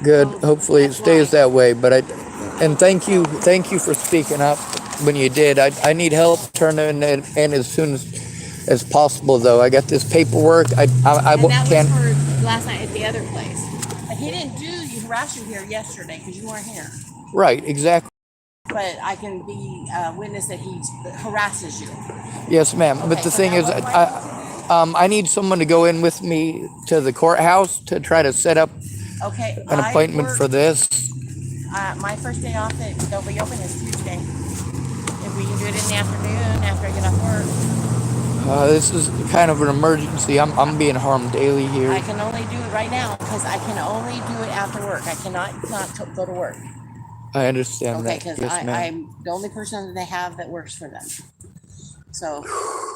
Good. So Hopefully it that's why. stays that way. But and thank you for speaking up when you did. I need help turning it in as soon as possible. Though I got this paperwork. And that was can't. for last night at the other place. But he didn't harass you here yesterday because you weren't here. Right. Exactly. But I can be a witness that he harasses you. Yes, ma'am. But Okay, the so thing now is, what do I need to I need someone to go in with me to the courthouse to try to set up do? Okay, an I appointment work. for this. My first day off that they'll be open is Tuesday. If we can do it in the afternoon after I get off work. This is kind of an emergency. I'm being harmed daily here. I can only do it right now because I can only do it after work. I cannot not go to work. I understand Okay, that. because Yes, ma'am. I'm the only person that they have that works for them. So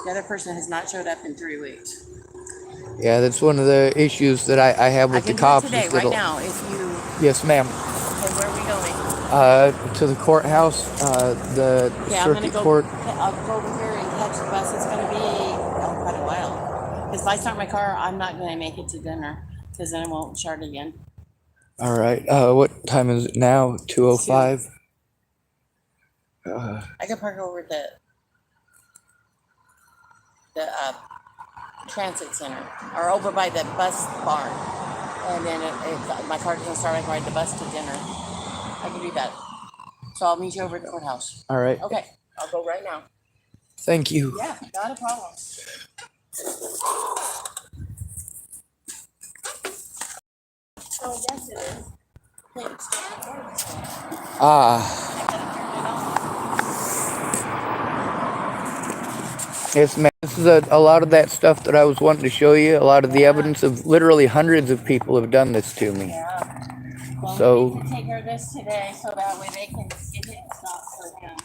the other person has not showed up in 3 weeks. Yeah, that's one of the issues that I have I with the can do it cops today, is right that. now, if you. Yes, ma'am. Okay, where are we going? To the courthouse, the Okay, I'm gonna circuit go. court. I'll go over here and catch the bus. It's gonna be quite a while. Because if I start my car, I'm not gonna make it to dinner because then I won't start again. All right. What time is it now? 2:05. I can park over the transit center or over by the bus barn, and then if my car doesn't start, I can ride the bus to dinner. I can do that. So I'll meet you over at the courthouse. All right. Okay, I'll go right now. Thank you. Yeah, not a problem. Oh, yes, it is. Thanks. Ah. Yes, ma'am. This is a lot of that stuff that I was wanting to show you. A lot of the evidence of literally hundreds of people have done this to me. Yeah. Well, So we need to take care of this today so that way they can get it stopped for him.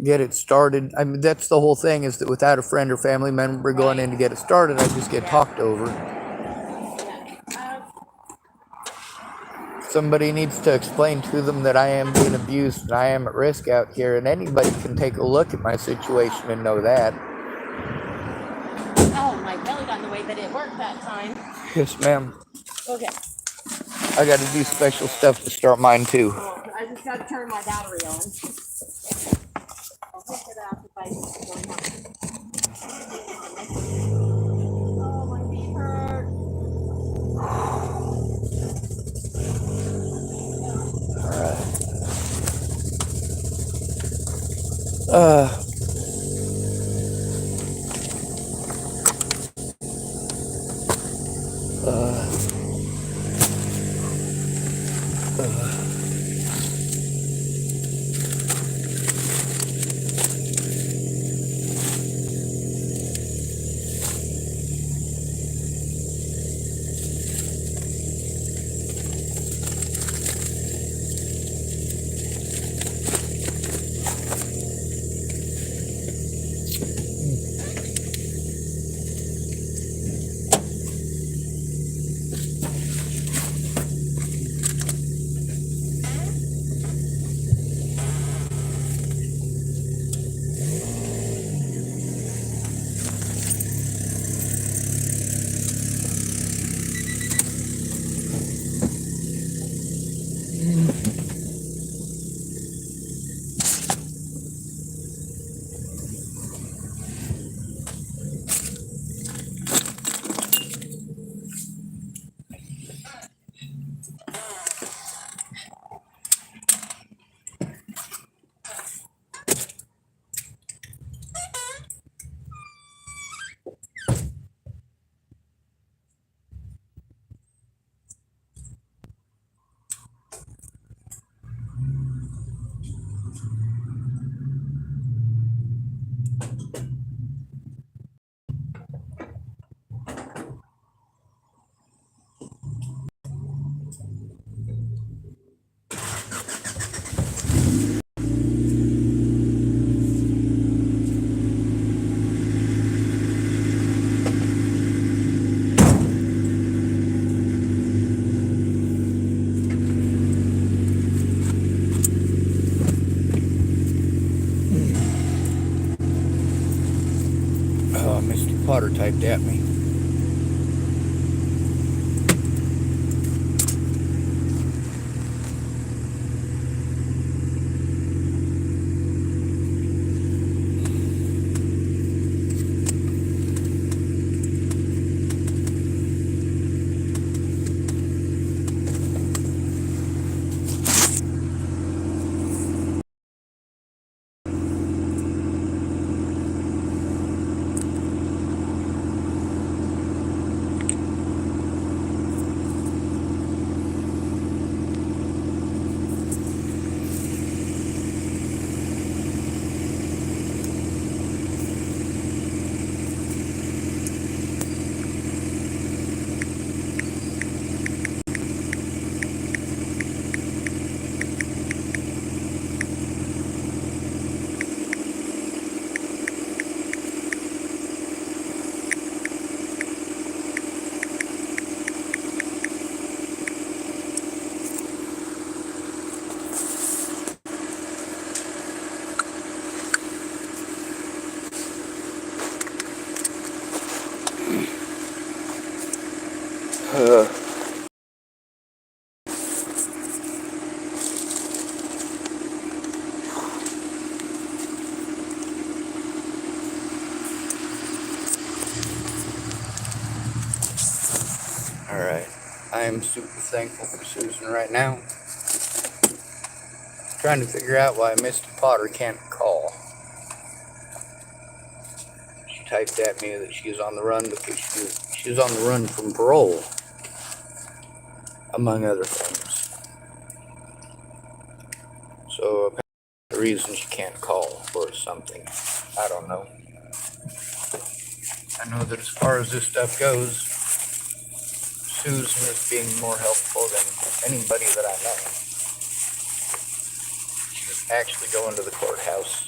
get it started. I mean, that's the whole thing is that without a friend or family member going in to get it started, I just get talked over. Somebody needs to explain to them that I am being abused and I am at risk out here, and anybody can take a look at my situation and know that. Oh, my belly got in the way, but it worked that time. Yes, ma'am. Okay. I got to do special stuff to start mine too. Oh, I just got to turn my battery on. I'll hook it up if I don't have it. Oh, my feet hurt. Uh. Mr. Potter typed at me. Uh, Alright. I am super thankful for Susan right now. Trying to figure out why Misty Potter can't call. She typed at me that she's on the run because she's on the run from parole, among other things. So apparently the reason she can't call or something. I don't know. I know that as far as this stuff goes, Susan is being more helpful than anybody that I know. She's actually going to the courthouse.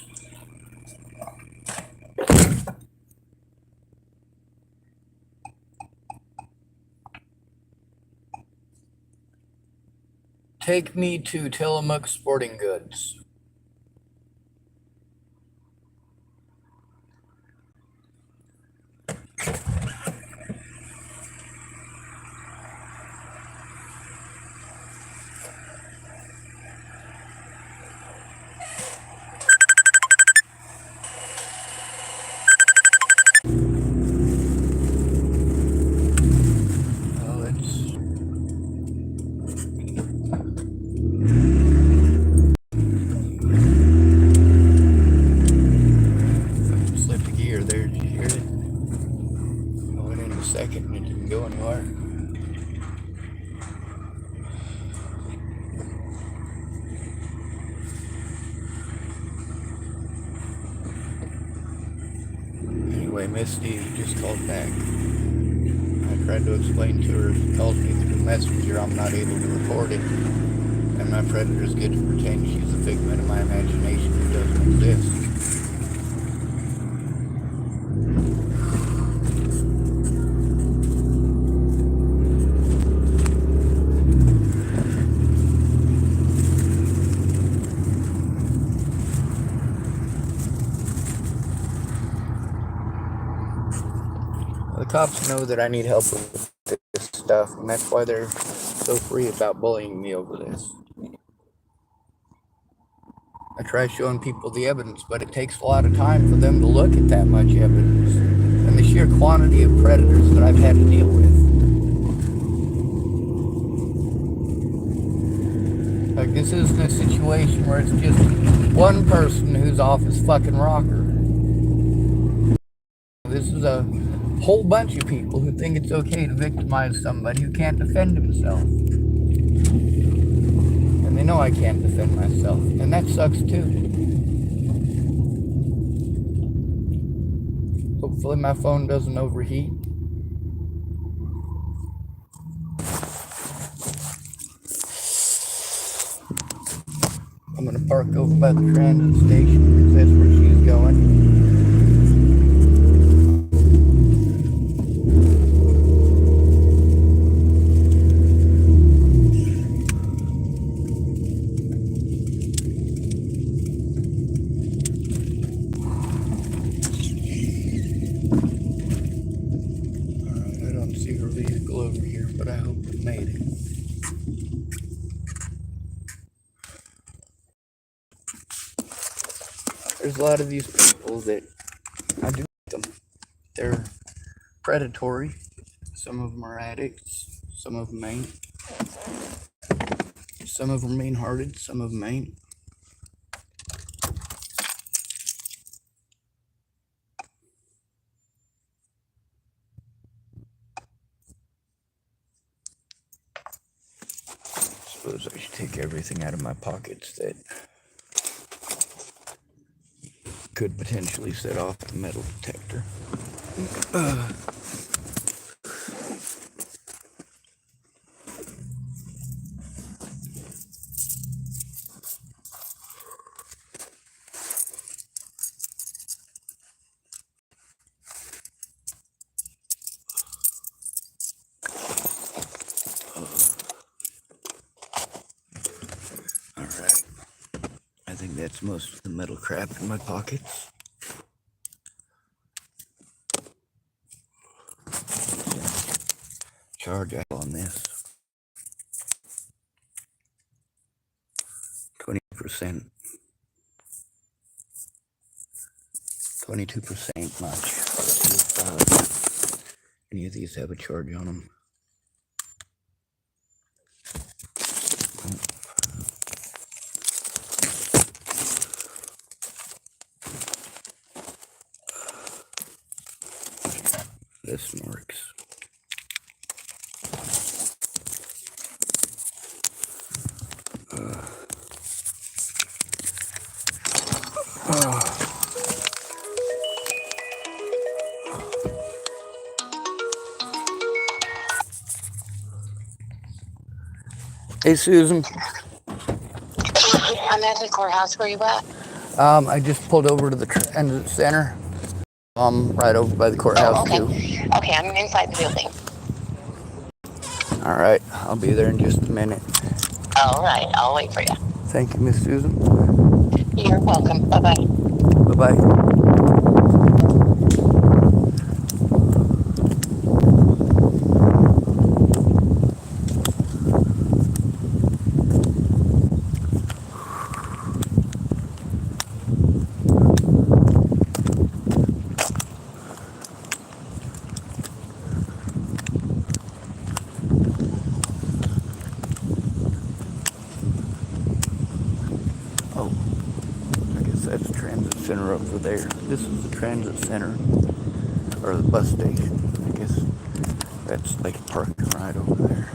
Take me to Tillamook Sporting Goods. Oh, slipped a gear there. Did you hear it? I went in a second and it didn't go anywhere. Anyway, Misty just called back. I tried to explain to her if she calls me through Messenger, I'm not able to record it. And my predators get to pretend she's a figment of my imagination that doesn't exist. The cops know that I need help with this stuff, and that's why they're so free about bullying me over this. I try showing people the evidence, but it takes a lot of time for them to look at that much evidence and the sheer quantity of predators that I've had to deal with. Like, this isn't a situation where it's just one person who's off his fucking rocker. This is a whole bunch of people who think it's okay to victimize somebody who can't defend himself. And they know I can't defend myself, and that sucks too. Hopefully my phone doesn't overheat. I'm gonna park over by the transit station because that's where she's going. Alright, I don't see her vehicle over here, but I hope it made it. There's a lot of these people that I do like them. They're predatory. Some of them are addicts. Some of them ain't. Some of them are mean-hearted. Some of them ain't. Suppose I should take everything out of my pockets that could potentially set off the metal detector. Alright. I think that's most of the metal crap in my pockets. charge I have on this. 20%. 22% ain't much. If any of these have a charge on them. This works. Hey, Susan. I'm at the courthouse. Where you at? I just pulled over to the transit center. Right over by the courthouse, Oh, okay. too. Okay, I'm inside the building. All right, I'll be there in just a minute. All right, I'll wait for you. Thank you, Miss Susan. You're welcome. Bye-bye. Bye-bye. Oh, I guess that's the transit center over there. This is the transit center, or the bus station. I guess that's like a parking right over there.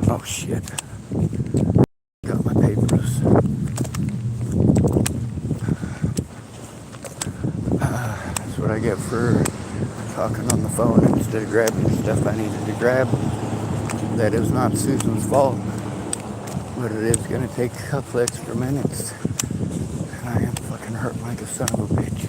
Oh shit. Got my papers. That's what I get for talking on the phone instead of grabbing stuff I needed to grab. That is not Susan's fault, but it is going to take a couple extra minutes. And I am fucking hurting like a son of a bitch.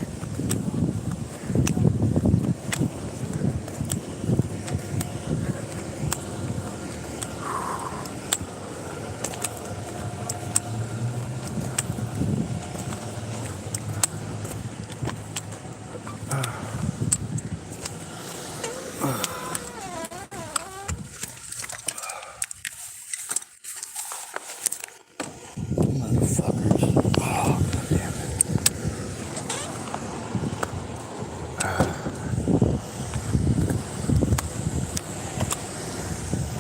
Motherfuckers. Oh, goddamn it.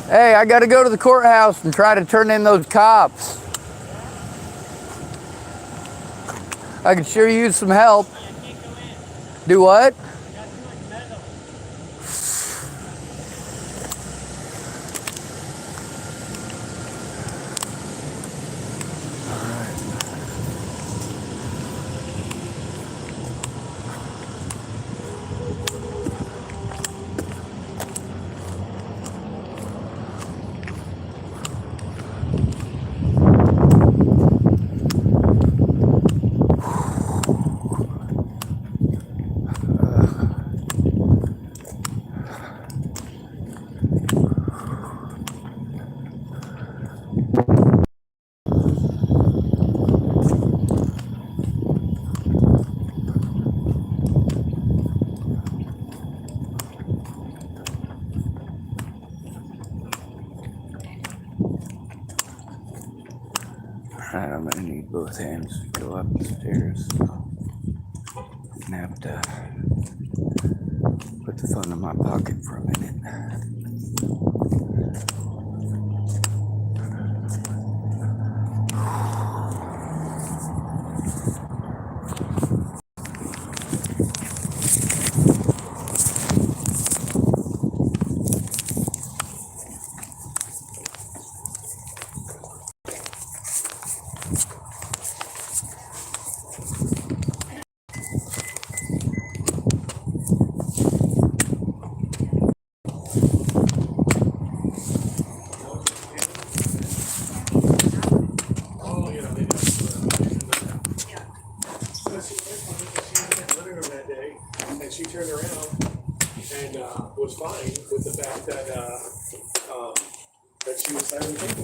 Hey, I gotta go to the courthouse and try to turn in those cops. I could sure use some help. Do what? Alright, I'm gonna need both hands to go up the stairs. I'm gonna have to put the phone in my pocket for a minute.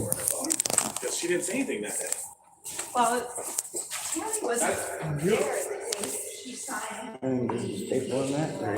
for her phone because she didn't say anything that day. Well, Tammy wasn't there because she signed. Staple on that? Or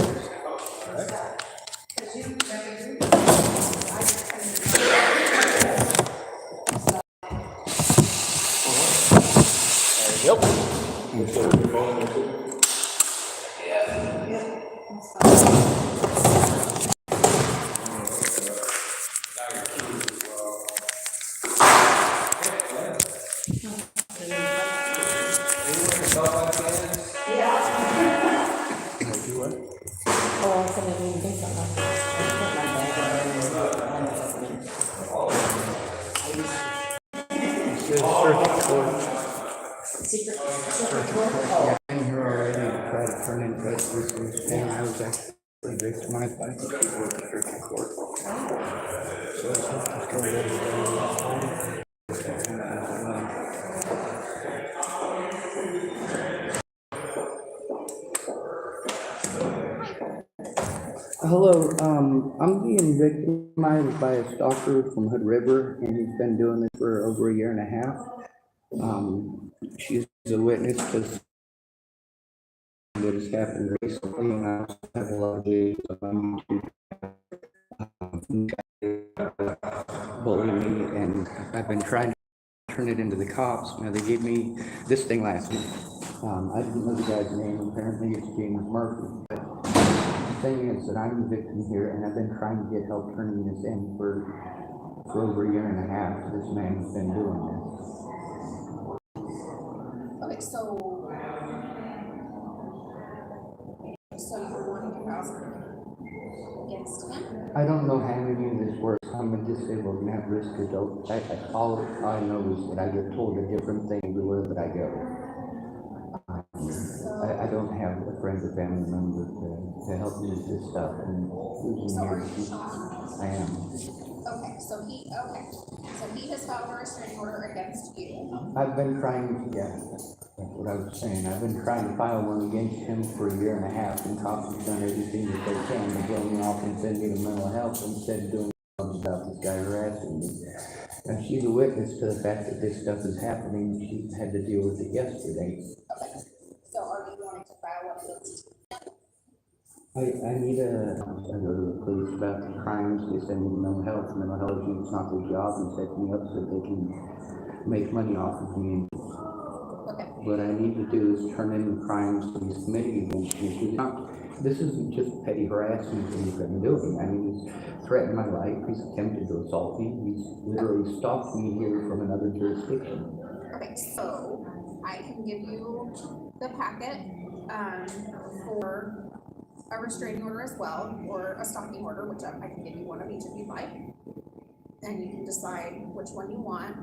Oh, I said I didn't think so. Secret court. I'm here already to try to turn in resolutions, and I was actually victimized by the people at the circuit court. So it's not just going to Hello, I'm being victimized by a stalker from Hood River, and he's been doing this for over a year and a half. She's a witness to that has happened recently, and I also have a lot of videos on YouTube bullying me, and I've been trying to turn it into the cops. Now, they gave me this thing last week. I didn't know the guy's name. Apparently, it's James Murphy. But the thing is that I'm the victim here, and I've been trying to get help turning this in for over a year and a half. This man's been doing this. Okay, so you're wanting to file something against him? I don't know how any of this works. I'm a disabled and at-risk adult. All I know is that I get told a different thing everywhere that I go. I don't have a friend or family member to help me with this stuff. And losing So are here, you Sean? I am. Okay, so he has filed a restraining order against you. I've been trying, yeah, that's what I was saying. I've been trying to file one against him for a year and a half, and cops have done everything that they can to get me off and send me to mental health instead of doing something about this guy harassing me. And she's a witness to the fact that this stuff is happening. She had to deal with it yesterday. Okay, so are you wanting to file one against him? I need I go to the police about the crimes. They send me to mental health. Mental health is not their job and set me up so they can make money off of me. Okay. What I need to do is turn in the crimes that he's committing against me. This isn't just petty harassment that he's been doing. I mean, he's threatened my life. He's attempted to assault me. He's literally stalked me here from another jurisdiction. Okay, so I can give you the packet for a restraining order as well, or a stalking order, which I can give you one of each if you'd like. And you can decide which one you want.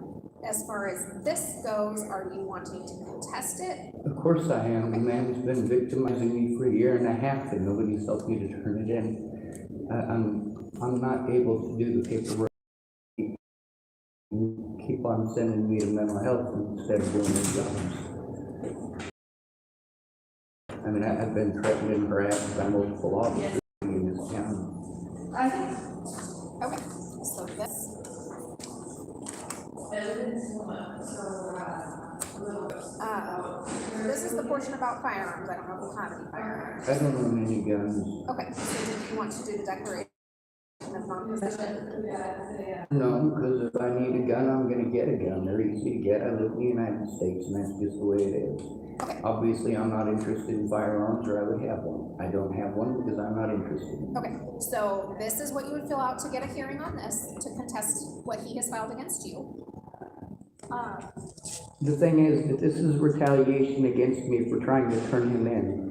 As far as this goes, are you wanting to contest it? Of course I am. The man's been victimizing me for a year and a half, and nobody's helped me to turn it in. I'm not able to do the paperwork. You keep on sending me to mental health instead of doing the jobs. I mean, I've been threatened and harassed by multiple officers in this town. Okay, so this is the portion about firearms. I don't know if you have any firearms. I don't own any guns. Okay, so do you want to do the declaration of non-possession? No, because if I need a gun, I'm going to get a gun. They're easy to get. I live in the United States, and that's just the way it is. Okay. Obviously, I'm not interested in firearms, or I would have one. I don't have one because I'm not interested. Okay, so this is what you would fill out to get a hearing on this, to contest what he has filed against you. The thing is that this is retaliation against me for trying to turn him in.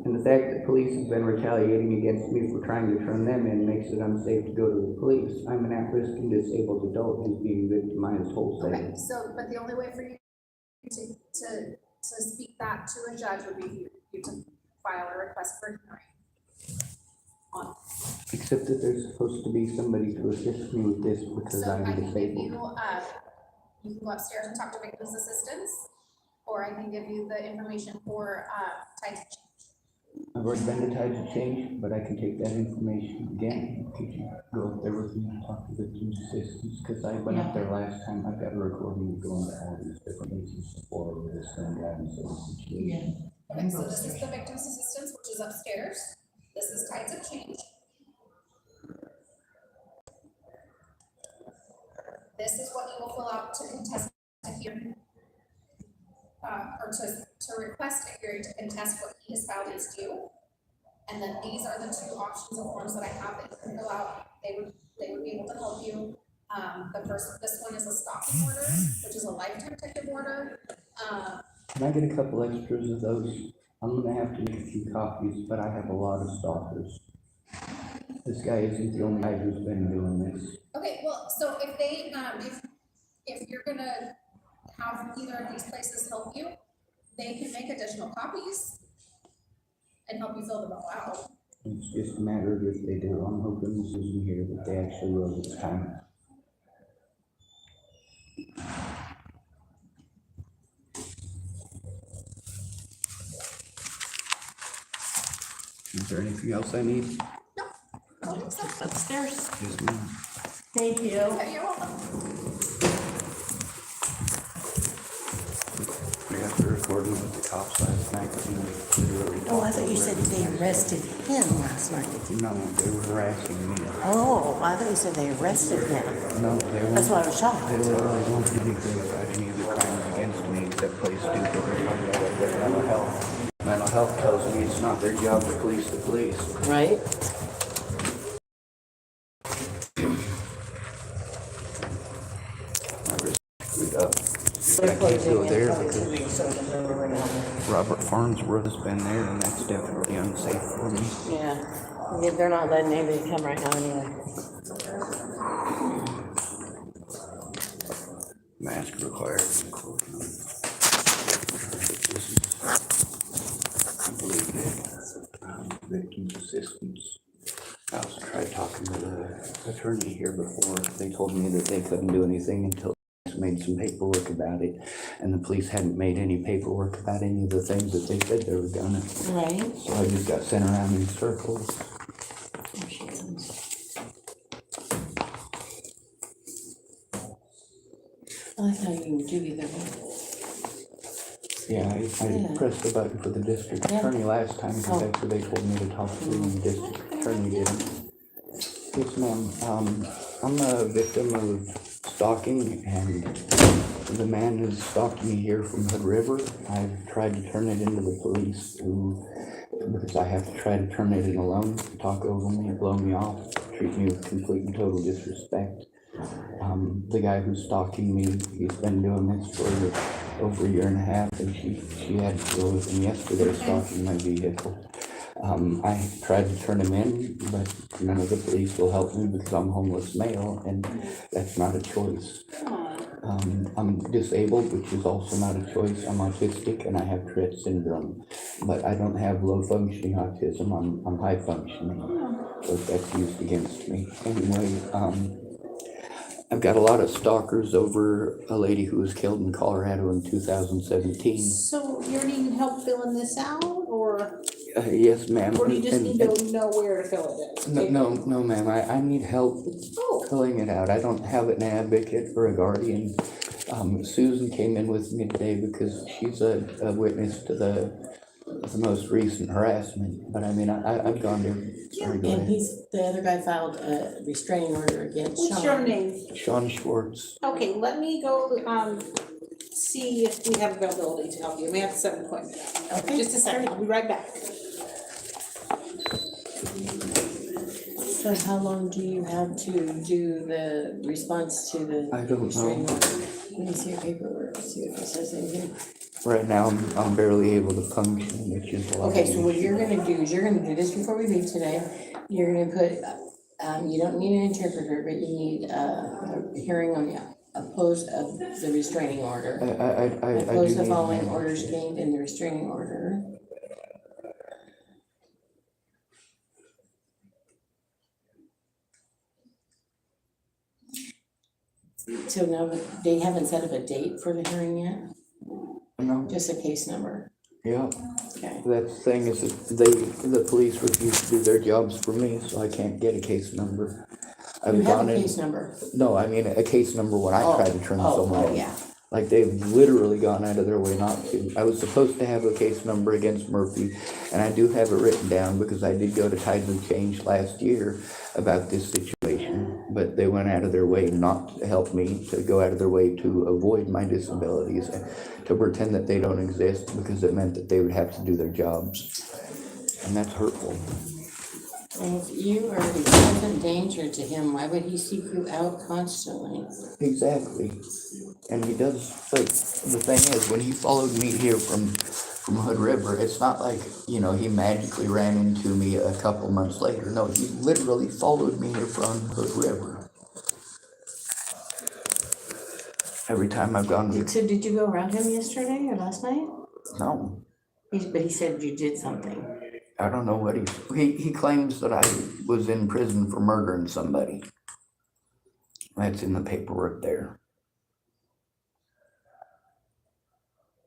And the fact that police have been retaliating against me for trying to turn them in makes it unsafe to go to the police. I'm an at-risk and disabled adult who's being victimized wholesale. Okay, so, but the only way for you to speak that to a judge would be for you to file a request for hearing. Except that there's supposed to be somebody to assist me with this because So I'm I can give disabled. you can go upstairs and talk to victim's assistance, or I can give you the information for title change. I've already been to Tides of Change, but I can take that information again. Could you go up there with me and talk to victims' assistants? Because I went up there last time. I've got a recording of going to all these different places before with this gun driving situation. Okay, so this is the victim's assistance, which is upstairs. This is Tides of Change. This is what you will fill out to contest a hearing. Or to request a hearing to contest what he has filed against you. And then these are the two options of forms that I have that you can fill out. They would be able to help you. This one is a stalking order, which is a lifetime protective order. Can I get a couple extras of those? I'm gonna have to make a few copies, but I have a lot of stalkers. This guy isn't the only guy who's been doing this. Okay, well, so if they, if you're gonna have either of these places help you, they can make additional copies and help you fill them all out. It's just a matter of if they do. I'm hoping this isn't here, that they actually will this time. Is there anything else I need? Upstairs. Yes, ma'am. Thank you. Okay, you're welcome. I got the recording with the cops last night. Oh, I thought you said they arrested him last night. No, they were harassing me. Oh, I thought you said they arrested him. No, they weren't. That's why I was shocked. They literally won't do anything about any of the crimes against me except play stupid or talk about their mental health. Mental health tells me it's not their job to police the police. Right? I was screwed up. They're I can't go closing there in because 2 weeks, so they're over now. Robert Farnsworth has been there, and that's definitely unsafe for me. Yeah, they're not letting anybody come right now anyway. Mask required. This is, I believe it, victims assistance. I also tried talking to the attorney here before. They told me that they couldn't do anything until they made some paperwork about it, and the police hadn't made any paperwork about any of the things that they said they were gonna. Right? So I just got sent around in circles. There she comes. I like how you can do either one. Yeah, I pressed the button for the district attorney last time because that's what they told me to talk to, and the district attorney didn't. Yes, ma'am. I'm a victim of stalking, and the man is stalking me here from Hood River. I've tried to turn it into the police because I have to try to turn it in alone, talk over me, blow me off, treat me with complete and total disrespect. The guy who's stalking me, he's been doing this for over a year and a half, and she had to deal with him yesterday stalking my vehicle. I tried to turn him in, but none of the police will help me because I'm homeless male, and that's not a choice. I'm disabled, which is also not a choice. I'm autistic and I have Tourette syndrome, but I don't have low functioning autism. I'm high functioning, so that's used against me. Anyway, I've got a lot of stalkers over a lady who was killed in Colorado in 2017. So you're needing help filling this out, or Yes, ma'am. do you just And- need to know where to fill it in? No, ma'am. I need help Oh, filling it out. I don't have an advocate or a guardian. Susan came in with me today because she's a witness to the most recent harassment. But I mean, I've gone there. Sorry, go And ahead. the other guy filed a restraining order against Sean. what's your name? Sean Schwartz. Okay, let me go, see if we have availability to help you. We have to set an appointment. Okay. Just a second, I'll be right back. So how long do you have to do the response to the I don't restraining know. order? Let me see your paperwork, see if it says anything. Right now, I'm barely able to function, which is a lot. Okay, so what you're gonna do is you're gonna do this before we leave today. You're gonna put, you don't need an interpreter, but you need a hearing on the opposed of the restraining order. I Oppose do the need following that. orders gained in the restraining order. So now, they haven't set up a date for the hearing yet, No, just a case number. Yeah, Okay. that's the thing is that the police refuse to do their jobs for me, so I can't get a case number. You I've have gone a in, case number. no, I mean a case number when I try to turn someone in. Yeah. Like they've literally gone out of their way not to. I was supposed to have a case number against Murphy, and I do have it written down because I did go to Tides of Change last year about this situation, but they went out of their way not to help me, to go out of their way to avoid my disabilities, to pretend that they don't exist because it meant that they would have to do their jobs. And that's hurtful. And if you are a present danger to him, why would he seek you out constantly? Exactly. And he does, like, the thing is, when he followed me here from Hood River, it's not like, you know, he magically ran into me a couple months later. No, he literally followed me here from Hood River. Every time I've gone to, So did you go around him yesterday or last night? no, But he said you did something. I don't know what he claims that I was in prison for murdering somebody. That's in the paperwork there.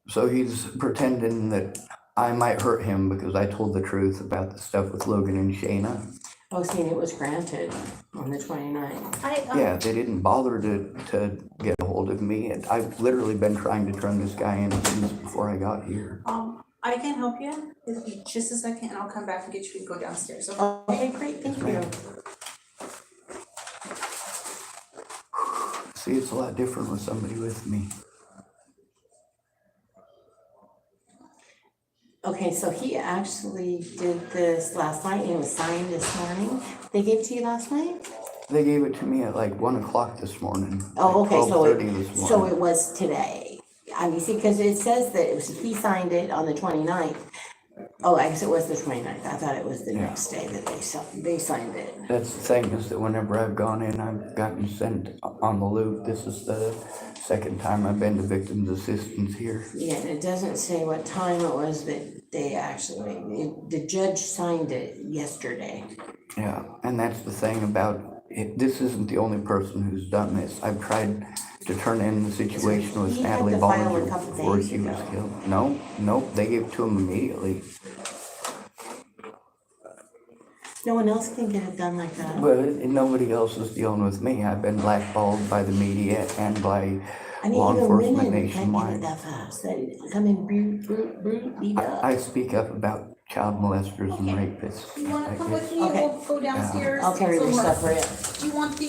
So he's pretending that I might hurt him because I told the truth about the stuff with Logan and Shayna. Oh, seeing it was granted on the 29th. Yeah, they didn't bother to get a hold of me, and I've literally been trying to turn this guy in since before I got here. I can help you, just a second, and I'll come back and get you to go downstairs, okay? Okay, great, thank you. See, it's a lot different with somebody with me. Okay, so he actually did this last night and it was signed this morning. They gave it to you last night? They gave it to me at like 1 o'clock this morning. Oh, like okay, 12:30 this morning. so it was today. I mean, see, because it says that he signed it on the 29th. Oh, I guess it was the 29th. I thought it was the next day that they signed it. That's the thing, is that whenever I've gone in, I've gotten sent on the loop. This is the second time I've been to victims assistance here. Yeah, and it doesn't say what time it was that they actually, the judge signed it yesterday. Yeah, and that's the thing about it. This isn't the only person who's done this. I've tried to turn in the situation with He had Natalie to file a Bollinger couple before days she was ago. killed. No, nope, they gave it to him immediately. No one else can get it done like that. But nobody else is dealing with me. I've been blackballed by the media and by I mean, law even enforcement women can't get it nationwide. that fast. They come in brute, beat up. I speak up about child molesters and rapists. You wanna come Like, with me, Okay. we'll go downstairs? I'll carry your So, stuff for you. Do you want the,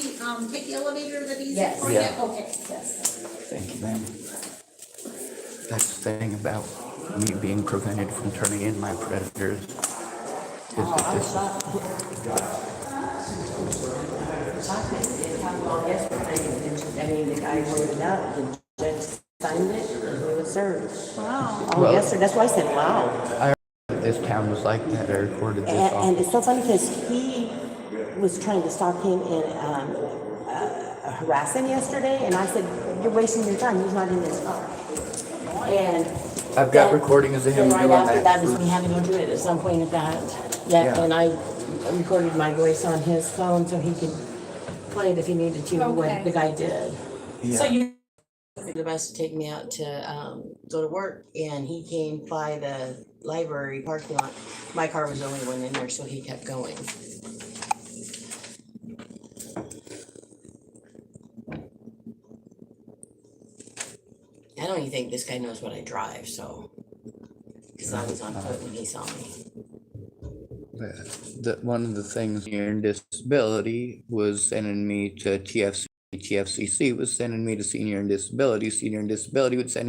take the elevator that he's? Yes. or Yeah. Okay. Yes. Thank you, ma'am. That's the thing about me being prevented from turning in my predators. Is Oh, that I this was shocked. Yesterday, I mean, the guy wrote it up, the judge signed it, and he was served. Wow. Oh, Well- yesterday, that's why I said, wow. this town was like that. I recorded this And off. it's so funny because he was trying to stop him and harass him yesterday, and I said, "You're wasting your time. He's not in his car." And I've got then- recordings of him then doing right after that. that is when we had to go do it at some point at that. Yeah. And I recorded my voice on his phone so he could play it if he needed to, what Okay. the guy did. Yeah. So you. The bus to take me out to go to work, and he came by the library parking lot. My car was the only one in there, so he kept going. I don't even think this guy knows what I drive, so. Because I was on foot when he saw me. One of the things here in disability was sending me to TFC. TFCC was sending me to senior and disability. Senior and disability would send